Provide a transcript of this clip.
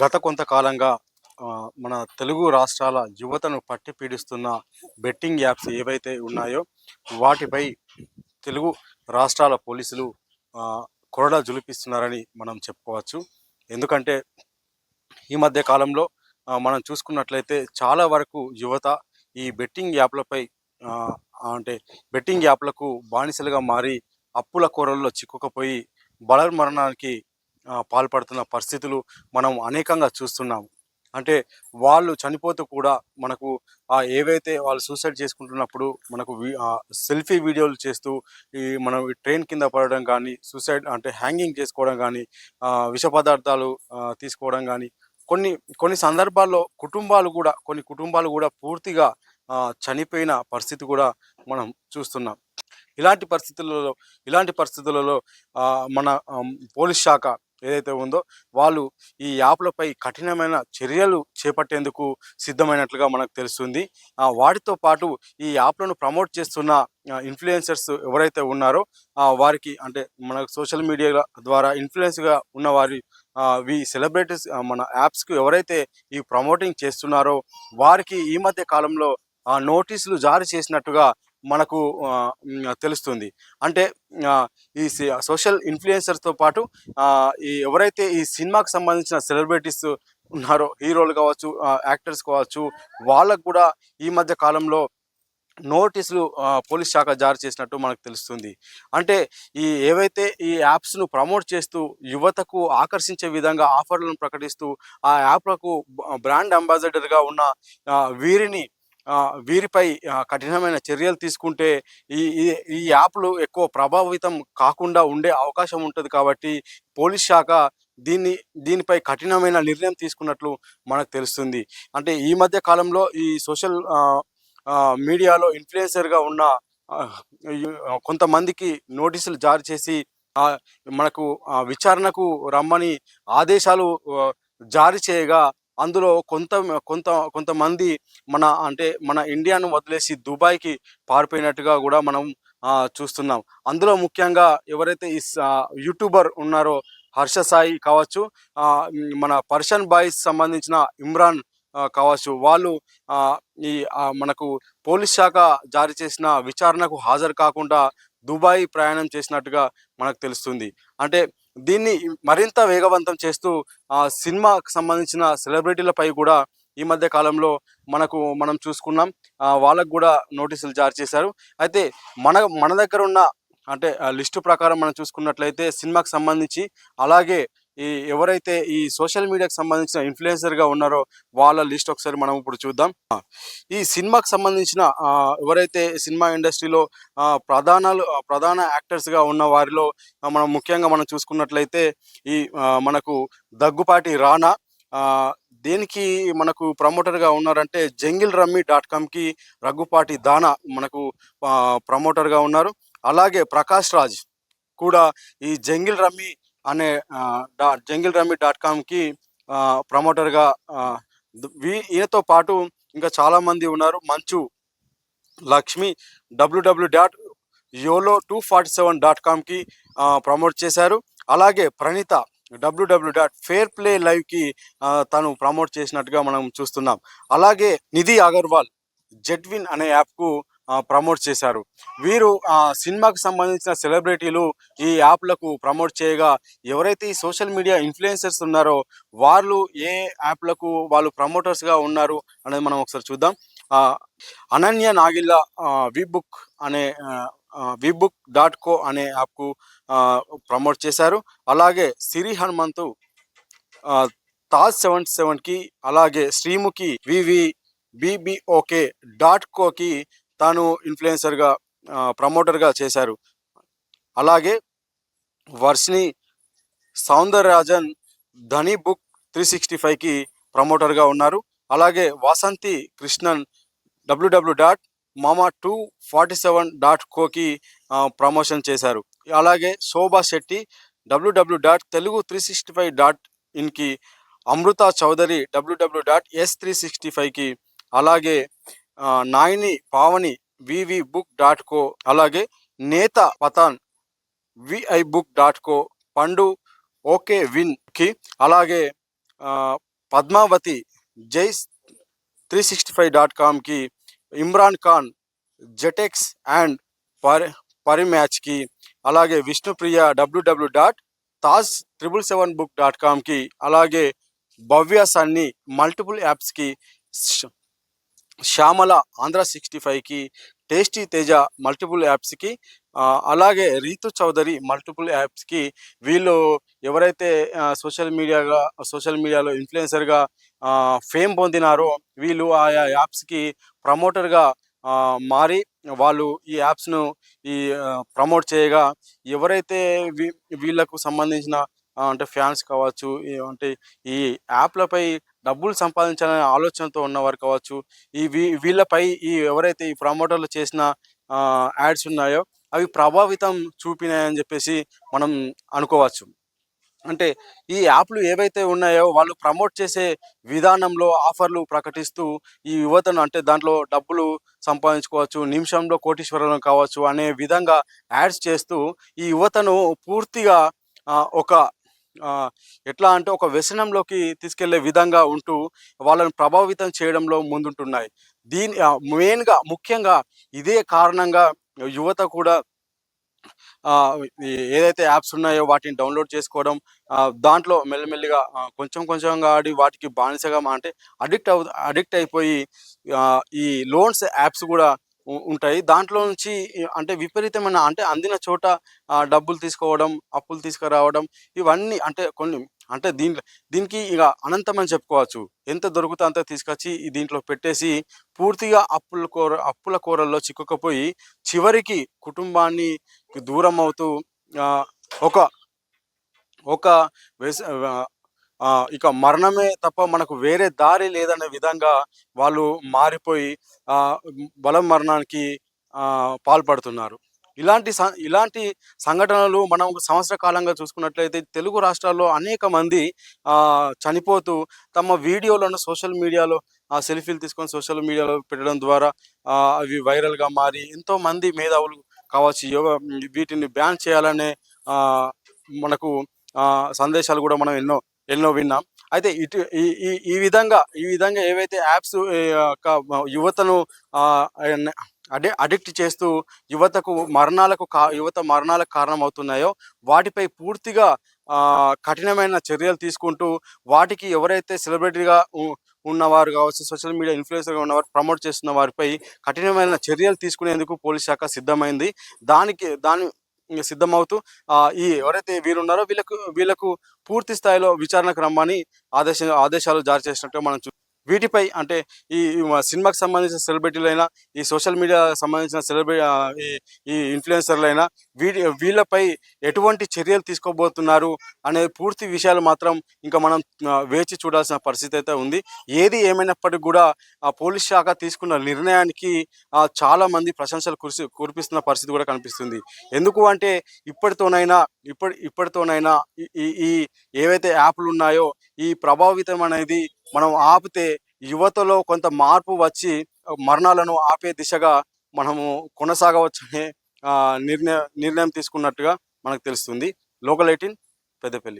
గత కొంతకాలంగా మన తెలుగు రాష్ట్రాల యువతను పట్టి పీడిస్తున్న బెట్టింగ్ యాప్స్ ఏవైతే ఉన్నాయో వాటిపై తెలుగు రాష్ట్రాల పోలీసులు కొరడా జులిపిస్తున్నారని మనం చెప్పుకోవచ్చు. ఎందుకంటే ఈ మధ్య కాలంలో మనం చూసుకున్నట్లయితే చాలా వరకు యువత ఈ బెట్టింగ్ యాప్లపై అంటే బెట్టింగ్ యాప్లకు బానిసలుగా మారి అప్పుల కోరల్లో చిక్కుకుపోయి బలమరణానికి పాల్పడుతున్న పరిస్థితులు మనం అనేకంగా చూస్తున్నాము. అంటే వాళ్ళు చనిపోతూ కూడా మనకు ఏవైతే వాళ్ళు సూసైడ్ చేసుకుంటున్నప్పుడు మనకు సెల్ఫీ వీడియోలు చేస్తూ ఈ మనం ట్రైన్ కింద పడడం కానీ, సూసైడ్ అంటే హ్యాంగింగ్ చేసుకోవడం కానీ, విష పదార్థాలు తీసుకోవడం కానీ, కొన్ని కొన్ని సందర్భాల్లో కొన్ని కుటుంబాలు కూడా పూర్తిగా చనిపోయిన పరిస్థితి కూడా మనం చూస్తున్నాం. ఇలాంటి పరిస్థితులలో మన పోలీస్ శాఖ ఏదైతే ఉందో వాళ్ళు ఈ యాప్లపై కఠినమైన చర్యలు చేపట్టేందుకు సిద్ధమైనట్లుగా మనకు తెలుస్తుంది. వాటితో పాటు ఈ యాప్లను ప్రమోట్ చేస్తున్న ఇన్ఫ్లుయెన్సర్స్ ఎవరైతే ఉన్నారో వారికి, అంటే మన సోషల్ మీడియా ద్వారా ఇన్ఫ్లుయెన్స్గా ఉన్న వారి సెలబ్రిటీస్ మన యాప్స్కు ఎవరైతే ఈ ప్రమోటింగ్ చేస్తున్నారో వారికి ఈ మధ్య కాలంలో నోటీసులు జారీ చేసినట్టుగా మనకు తెలుస్తుంది. అంటే ఈ సోషల్ ఇన్ఫ్లుయెన్సర్స్తో పాటు ఈ ఎవరైతే ఈ సినిమాకి సంబంధించిన సెలబ్రిటీస్ ఉన్నారో, హీరోలు కావచ్చు, యాక్టర్స్ కావచ్చు, వాళ్ళకు కూడా ఈ మధ్య కాలంలో నోటీసులు పోలీస్ శాఖ జారీ చేసినట్టు మనకు తెలుస్తుంది. అంటే ఏవైతే ఈ యాప్స్ను ప్రమోట్ చేస్తూ యువతకు ఆకర్షించే విధంగా ఆఫర్లను ప్రకటిస్తూ ఆ యాప్లకు బ్రాండ్ అంబాసిడర్గా ఉన్న వీరిపై కఠినమైన చర్యలు తీసుకుంటే ఈ ఈ ఈ యాప్లు ఎక్కువ ప్రభావితం కాకుండా ఉండే అవకాశం ఉంటుంది. కాబట్టి పోలీస్ శాఖ దీనిపై కఠినమైన నిర్ణయం తీసుకున్నట్లు మనకు తెలుస్తుంది. అంటే ఈ మధ్య కాలంలో ఈ సోషల్ మీడియాలో ఇన్ఫ్లుయెన్సర్గా ఉన్న కొంతమందికి నోటీసులు జారీ చేసి మనకు విచారణకు రమ్మని ఆదేశాలు జారీ చేయగా, అందులో కొంతమంది మన ఇండియాను వదిలేసి దుబాయ్కి పారిపోయినట్టుగా కూడా మనం చూస్తున్నాం. అందులో ముఖ్యంగా ఎవరైతే ఈ యూట్యూబర్ ఉన్నారో హర్ష సాయి కావచ్చు, మన పర్షియన్ బాయ్స్ సంబంధించిన ఇమ్రాన్ కావచ్చు, వాళ్ళు మనకు పోలీస్ శాఖ జారీ చేసిన విచారణకు హాజరు కాకుండా దుబాయ్ ప్రయాణం చేసినట్టుగా మనకు తెలుస్తుంది. అంటే దీన్ని మరింత వేగవంతం చేస్తూ సినిమాకు సంబంధించిన సెలబ్రిటీలపై కూడా ఈ మధ్య కాలంలో మనం చూసుకున్నాం. వాళ్ళకు కూడా నోటీసులు జారీ చేశారు. అయితే మన దగ్గర ఉన్న అంటే లిస్టు ప్రకారం మనం చూసుకున్నట్లయితే సినిమాకు సంబంధించి, అలాగే ఎవరైతే ఈ సోషల్ మీడియాకి సంబంధించిన ఇన్ఫ్లుయెన్సర్గా ఉన్నారో వాళ్ళ లిస్ట్ ఒకసారి మనం ఇప్పుడు చూద్దాం. ఈ సినిమాకు సంబంధించిన ఎవరైతే సినిమా ఇండస్ట్రీలో ప్రధాన యాక్టర్స్గా ఉన్న వారిలో ముఖ్యంగా మనం చూసుకున్నట్లయితే ఈ మనకు దగ్గుపాటి రానా దేనికి మనకు ప్రమోటర్గా ఉన్నారంటే JungleRummy.comకి రఘుపాటి దానా మనకు ప్రమోటర్గా ఉన్నారు. అలాగే ప్రకాష్ రాజ్ కూడా ఈ JungleRummy.comకి ప్రమోటర్గా ఈయనతో పాటు ఇంకా చాలామంది ఉన్నారు. మంచు లక్ష్మి www.yolo247.comకి ప్రమోట్ చేశారు. అలాగే ప్రణీత www.fairplayliveకి తను ప్రమోట్ చేసినట్టుగా మనం చూస్తున్నాం. అలాగే నిధి అగర్వాల్ జెట్విన్ అనే యాప్కు ప్రమోట్ చేశారు. వీరు సినిమాకు సంబంధించిన సెలబ్రిటీలు ఈ యాప్లకు ప్రమోట్ చేయగా, ఎవరైతే ఈ సోషల్ మీడియా ఇన్ఫ్లుయెన్సర్స్ ఉన్నారో వాళ్ళు ఏ యాప్లకు వాళ్ళు ప్రమోటర్స్గా ఉన్నారు అనేది మనం ఒకసారి చూద్దాం. అనన్య నాగిల్ల vbook.co అనే యాప్కు ప్రమోట్ చేశారు. అలాగే సిరి హనుమంతు Taj77కి, అలాగే శ్రీముఖి bbok.coకి తాను ఇన్ఫ్లుయెన్సర్గా ప్రమోటర్గా చేశారు. అలాగే వర్షిని సౌందరరాజన్ ధనీబుక్365కి ప్రమోటర్గా ఉన్నారు. అలాగే వాసంతి కృష్ణన్ www.mama247.coకి ప్రమోషన్ చేశారు. అలాగే శోభా శెట్టి www.telugu365.inకి, అమృత చౌదరి www.s365కి, అలాగే నాయిని పావని vvbook.co, అలాగే నేత పతాన్ vibook.co, పండు ఓకే విన్కి, అలాగే పద్మావతి జై 365.comకి, ఇమ్రాన్ ఖాన్ జెటెక్స్ అండ్ పరిమ్యాచ్కి, అలాగే విష్ణుప్రియ www.taj777book.comకి, అలాగే భవ్య సన్ని మల్టిపుల్ యాప్స్కి, శ్యామల ఆంధ్ర 65కి, టేస్టీ తేజ మల్టిపుల్ యాప్స్కి, అలాగే రీతు చౌదరి మల్టిపుల్ యాప్స్కి. వీళ్ళు ఎవరైతే సోషల్ మీడియాలో ఇన్ఫ్లుయెన్సర్గా ఫేమ్ పొందినారో వీళ్ళు ఆయా యాప్స్కి ప్రమోటర్గా మారి వాళ్ళు ఈ యాప్స్ను ఈ ప్రమోట్ చేయగా, ఎవరైతే వీళ్ళకు సంబంధించిన అంటే ఫ్యాన్స్ కావచ్చు, అంటే ఈ యాప్లపై డబ్బులు సంపాదించాలనే ఆలోచనతో ఉన్నవారు కావచ్చు, వీళ్ళపై ఎవరైతే ఈ ప్రమోటర్లు చేసిన యాడ్స్ ఉన్నాయో అవి ప్రభావితం చూపినాయని చెప్పేసి మనం అనుకోవచ్చు. అంటే ఈ యాప్లు ఏవైతే ఉన్నాయో వాళ్ళు ప్రమోట్ చేసే విధానంలో ఆఫర్లు ప్రకటిస్తూ ఈ యువతను, అంటే దాంట్లో డబ్బులు సంపాదించుకోవచ్చు, నిమిషంలో కోటీశ్వరులను కావచ్చు అనే విధంగా యాడ్స్ చేస్తూ ఈ యువతను పూర్తిగా ఒక ఎట్లా అంటే ఒక వ్యసనంలోకి తీసుకెళ్లే విధంగా ఉంటూ వాళ్ళని ప్రభావితం చేయడంలో ముందుంటున్నాయి. ముఖ్యంగా ఇదే కారణంగా యువత కూడా ఏదైతే యాప్స్ ఉన్నాయో వాటిని డౌన్లోడ్ చేసుకోవడం, దాంట్లో మెల్లిమెల్లిగా కొంచెం కొంచెంగా ఆడి వాటికి బానిసగా అంటే అడిక్ట్ అయిపోయి ఈ లోన్స్ యాప్స్ కూడా ఉంటాయి. దాంట్లో నుంచి అంటే విపరీతమైన అంటే అందిన చోట డబ్బులు తీసుకోవడం, అప్పులు తీసుకురావడం, ఇవన్నీ అంటే కొన్ని అంటే దీనికి ఇక అనంతమని చెప్పుకోవచ్చు. ఎంత దొరుకుతే అంత తీసుకొచ్చి దీంట్లో పెట్టేసి పూర్తిగా అప్పుల కోరల్లో చిక్కుకుపోయి చివరికి కుటుంబాన్ని దూరం అవుతూ ఒక ఒక ఇక మరణమే తప్ప మనకు వేరే దారి లేదనే విధంగా వాళ్ళు మారిపోయి బలం మరణానికి పాల్పడుతున్నారు. ఇలాంటి సంఘటనలు మనం సంవత్సర కాలంగా చూసుకున్నట్లయితే తెలుగు రాష్ట్రాల్లో అనేక మంది చనిపోతూ తమ వీడియోలను సోషల్ మీడియాలో సెల్ఫీలు తీసుకొని సోషల్ మీడియాలో పెట్టడం ద్వారా అవి వైరల్గా మారి ఎంతోమంది మేధావులు కావచ్చు వీటిని బ్యాన్ చేయాలనే మనకు సందేశాలు కూడా మనం ఎన్నో విన్నాం. అయితే ఈ విధంగా ఏవైతే యాప్స్ యువతను అడిక్ట్ చేస్తూ యువత మరణాలకు కారణం అవుతున్నాయో వాటిపై పూర్తిగా కఠినమైన చర్యలు తీసుకుంటూ వాటికి ఎవరైతే సెలబ్రిటీగా ఉన్నవారు కావచ్చు, సోషల్ మీడియా ఇన్ఫ్లుయెన్సర్గా ఉన్నవారు ప్రమోట్ చేస్తున్న వారిపై కఠినమైన చర్యలు తీసుకునేందుకు పోలీస్ శాఖ సిద్ధమైంది. దాని సిద్ధమవుతూ ఎవరైతే వీరున్నారో వీళ్ళకు పూర్తి స్థాయిలో విచారణకు రమ్మని ఆదేశాలు జారీ చేసినట్టుగా మనం వీటిపై అంటే ఈ సినిమాకి సంబంధించిన సెలబ్రిటీలైనా, ఈ సోషల్ మీడియా సంబంధించిన ఈ ఇన్ఫ్లుయెన్సర్లైనా వీళ్ళపై ఎటువంటి చర్యలు తీసుకోబోతున్నారు అనే పూర్తి విషయాలు మాత్రం ఇంకా మనం వేచి చూడాల్సిన పరిస్థితి అయితే ఉంది. ఏది ఏమైనప్పటికీ కూడా పోలీస్ శాఖ తీసుకున్న నిర్ణయానికి చాలా మంది ప్రశంసలు కురిపిస్తున్న పరిస్థితి కూడా కనిపిస్తుంది. ఎందుకు అంటే ఇప్పటితోనైనా ఈ ఏవైతే యాప్లు ఉన్నాయో ఈ ప్రభావితం అనేది మనం ఆపితే యువతలో కొంత మార్పు వచ్చి మరణాలను ఆపే దిశగా మనము కొనసాగవచ్చనే నిర్ణయం తీసుకున్నట్టుగా మనకు తెలుస్తుంది. లోకల్ 18 పెద్దపల్లి.